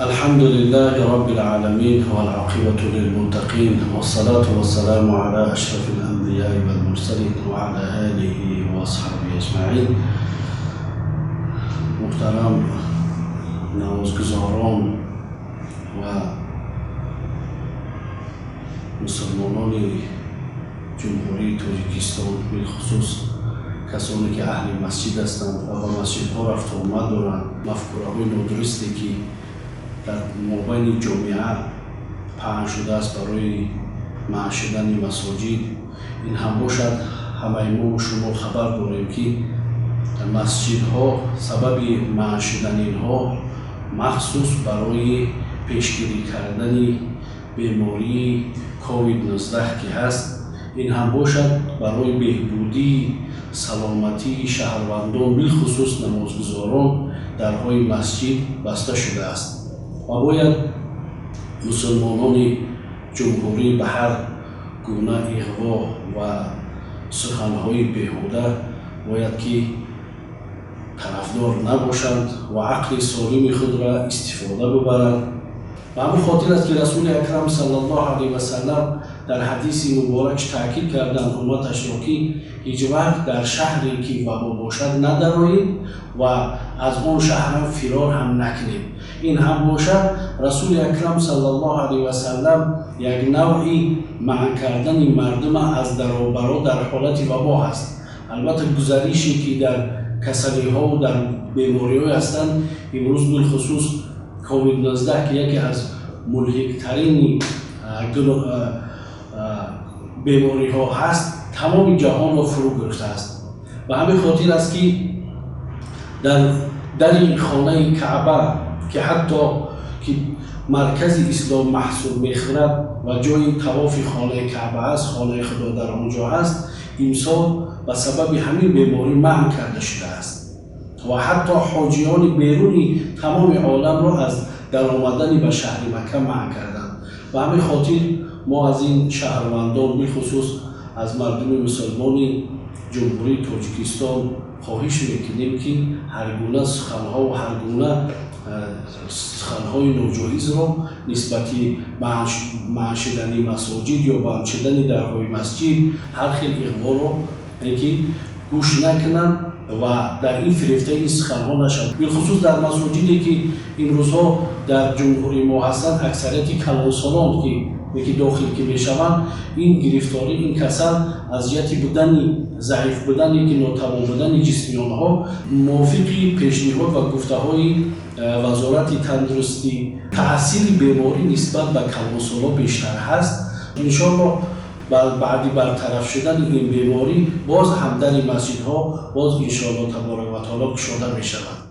الحمد لله رب العالمين والعاقبة للمتقين والصلاة والسلام على أشرف الأنبياء والمرسلين وعلى آله وأصحابه أجمعين. محترم نمازگزاران و مسلمانان جمهوری تاجیکستان، بالخصوص کسانی که اهل مسجد هستند و به مسجدها رفت و آمد دارند، مفکوره‌های نادرستی که در مابین جامعه پهن شده است برای منع شدن مساجد، این هم باشد همه ما و شما خبر داریم که مسجدها سبب منع شدن اینها مخصوص برای پیشگیری کردن بیماری کووید 19 که هست، این هم باشد برای بهبودی سلامتی شهروندان بالخصوص نمازگزاران درهای مسجد بسته شده است و باید مسلمانان جمهوری به هر گونه اغوا و سخنهای بیهوده باید که طرفدار نباشند و عقل سالم خود را استفاده ببرند. و همین خاطر است که رسول اکرم صلی الله علیه و سلم در حدیث مبارکش تاکید کردند امتش را که هیچ وقت در شهری که وبا باشد ندرایید و از آن شهر فرار هم نکنید. این هم باشد رسول اکرم صلی الله علیه و سلم یک نوعی منع کردن مردم از در و برا در حالت وبا است. البته گزارشی که در کسری ها و در بیماری ها هستند امروز بالخصوص کووید 19 که یکی از ملحق ترین بیماری ها هست، تمام جهان را فرو گرفته است. و همین خاطر است که در این خانه کعبه که حتی که مرکز اسلام محسوب می‌خورد و جای طواف خانه کعبه است، خانه خدا در آنجا است، امسال به سبب همین بیماری منع کرده شده است و حتی حاجیان بیرونی تمام عالم را از در آمدن به شهر مکه منع کردند. و همین خاطر ما از این شهروندان بالخصوص از مردم مسلمان جمهوری تاجیکستان خواهش میکنیم که هر گونه سخنها و هر گونه سخنهای ناجایز را نسبت منع شدن مساجد یا بند شدن درهای مسجد هر خیلی اقبال را که گوش نکنند و در این فریفته این سخنها نشد. بالخصوص در مساجدی که این روزها در جمهوری ما هستند، اکثریت کلانسالان که داخل که میشوند، این گرفتاری این کسل اذیت بودن ضعیف بودن که ناتوان بودن جسمی آنها موافق پیشنهاد و گفته های وزارت تندرستی تاثیر بیماری نسبت به کلانسالا بیشتر هست. انشاءالله بعد برطرف شدن این بیماری باز هم در این مسجدها باز انشاءالله تبارک و تعالی گشوده می شود.